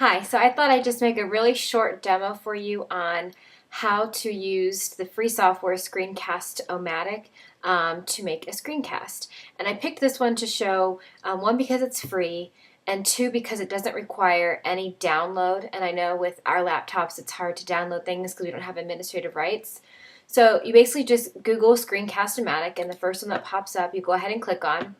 Hi, so I thought I'd just make a really short demo for you on how to use the free software Screencast-O-Matic to make a screencast. And I picked this one to show, one, because it's free, and two, because it doesn't require any download. And I know with our laptops it's hard to download things because we don't have administrative rights. So you basically just Google Screencast-O-Matic, and the first one that pops up you go ahead and click on.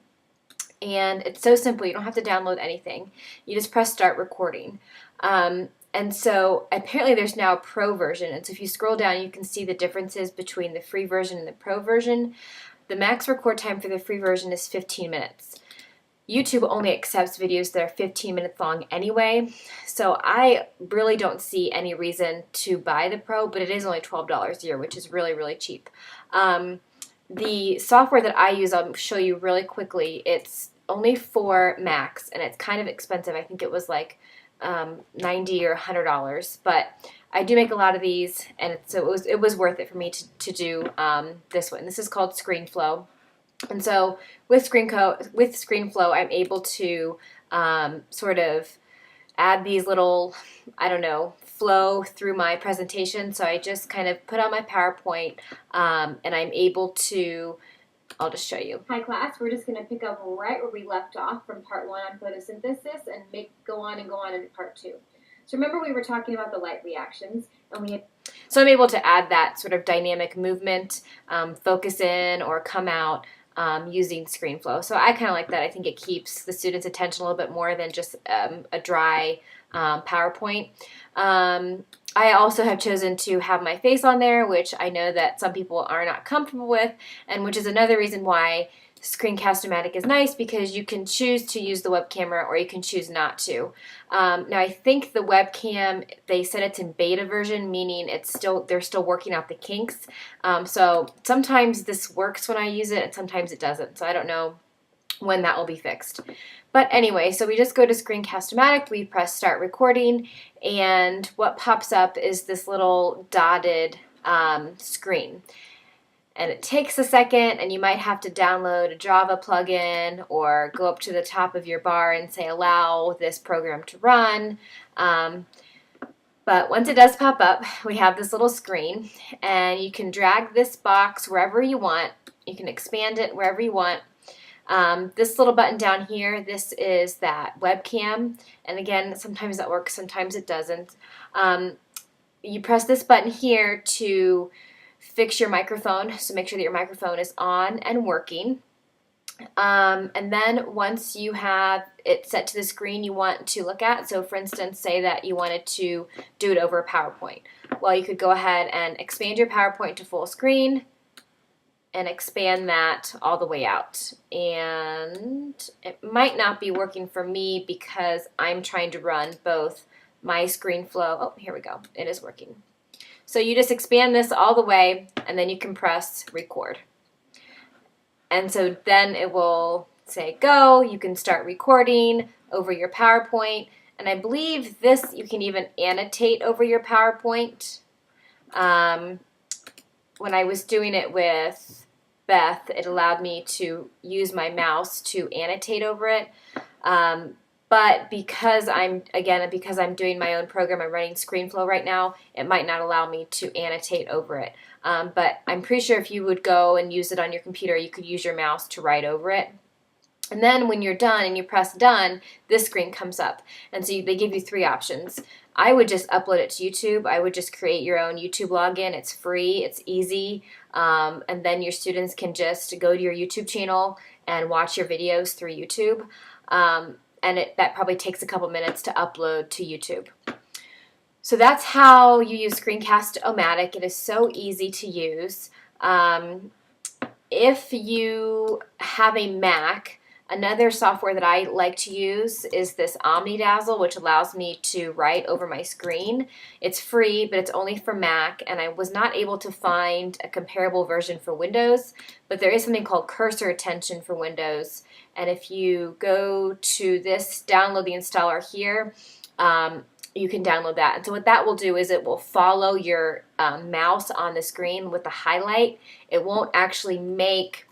And it's so simple, you don't have to download anything. You just press start recording. And so apparently there's now a pro version, and so if you scroll down you can see the differences between the free version and the pro version. The max record time for the free version is 15 minutes. YouTube only accepts videos that are 15 minutes long anyway, so I really don't see any reason to buy the pro, but it is only $12 a year, which is really, really cheap. The software that I use, I'll show you really quickly. It's only for Macs, and it's kind of expensive. I think it was like $90 or $100, but I do make a lot of these, and so it was worth it for me to do this one. This is called ScreenFlow, and so with ScreenFlow, I'm able to sort of add these little, I don't know, flow through my presentation. So I just kind of put on my PowerPoint, and I'm able to, I'll just show you. Hi class, we're just going to pick up right where we left off from part 1 on photosynthesis and go on into part 2. So remember we were talking about the light reactions, and so I'm able to add that sort of dynamic movement, focus in or come out, using ScreenFlow. So I kind of like that. I think it keeps the students' attention a little bit more than just a dry PowerPoint. I also have chosen to have my face on there, which I know that some people are not comfortable with, and which is another reason why Screencast-O-Matic is nice, because you can choose to use the web camera or you can choose not to. Now I think the webcam, they said it's in beta version, meaning they're still working out the kinks. So sometimes this works when I use it and sometimes it doesn't. So I don't know when that will be fixed. But anyway, so we just go to Screencast-O-Matic, we press start recording, and what pops up is this little dotted screen. And it takes a second, and you might have to download a Java plugin or go up to the top of your bar and say allow this program to run. But once it does pop up, we have this little screen, and you can drag this box wherever you want. You can expand it wherever you want. This little button down here, this is that webcam, and again, sometimes that works, sometimes it doesn't. You press this button here to fix your microphone, so make sure that your microphone is on and working. And then once you have it set to the screen you want to look at, so for instance, say that you wanted to do it over a PowerPoint. Well, you could go ahead and expand your PowerPoint to full screen and expand that all the way out. And it might not be working for me because I'm trying to run both my ScreenFlow. Oh, here we go. It is working. So you just expand this all the way, and then you can press record. And so then it will say go, you can start recording over your PowerPoint, and I believe this you can even annotate over your PowerPoint. When I was doing it with Beth, it allowed me to use my mouse to annotate over it. But because I'm doing my own program, I'm running ScreenFlow right now, it might not allow me to annotate over it. But I'm pretty sure if you would go and use it on your computer, you could use your mouse to write over it. And then when you're done and you press done, this screen comes up. And so they give you 3 options. I would just upload it to YouTube. I would just create your own YouTube login. It's free, it's easy, and then your students can just go to your YouTube channel and watch your videos through YouTube. And that probably takes a couple minutes to upload to YouTube. So that's how you use Screencast-O-Matic. It is so easy to use. If you have a Mac, another software that I like to use is this Omnidazzle, which allows me to write over my screen. It's free, but it's only for Mac, and I was not able to find a comparable version for Windows, but there is something called Cursor Attention for Windows. And if you go to this, download the installer here, you can download that. And so what that will do is it will follow your mouse on the screen with the highlight. It won't actually make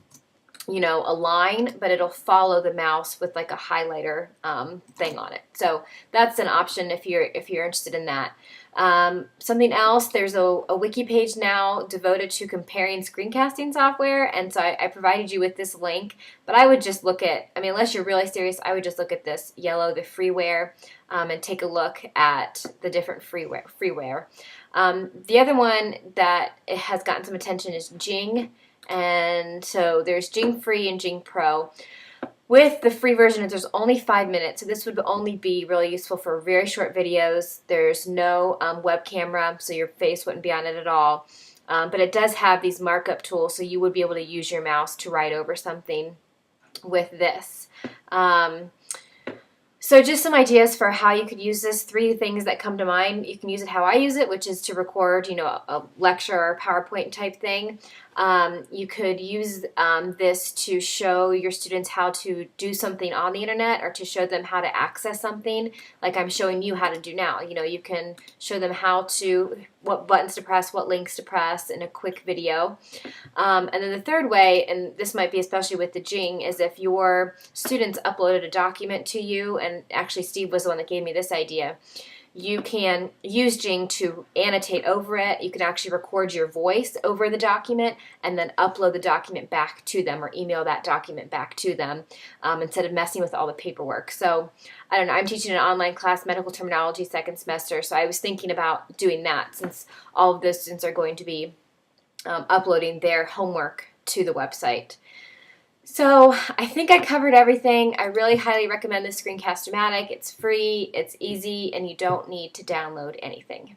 a line, but it'll follow the mouse with like a highlighter thing on it. So that's an option if you're interested in that. Something else, there's a wiki page now devoted to comparing screencasting software, and so I provided you with this link, but I would just look at, unless you're really serious, I would just look at this yellow, the freeware, and take a look at the different freeware. The other one that has gotten some attention is Jing. And so there's Jing Free and Jing Pro. With the free version, there's only 5 minutes, so this would only be really useful for very short videos. There's no web camera, so your face wouldn't be on it at all. But it does have these markup tools, so you would be able to use your mouse to write over something with this. So just some ideas for how you could use this. 3 things that come to mind. You can use it how I use it, which is to record, a lecture or PowerPoint type thing. You could use this to show your students how to do something on the internet, or to show them how to access something like I'm showing you how to do now. You can show them what buttons to press, what links to press in a quick video. And then the third way, and this might be especially with the Jing, is if your students uploaded a document to you, and actually Steve was the one that gave me this idea. You can use Jing to annotate over it. You can actually record your voice over the document and then upload the document back to them, or email that document back to them, instead of messing with all the paperwork. So I don't know, I'm teaching an online class, medical terminology, 2nd semester, so I was thinking about doing that, since all of those students are going to be uploading their homework to the website. So I think I covered everything. I really highly recommend the Screencast-O-Matic. It's free, it's easy, and you don't need to download anything.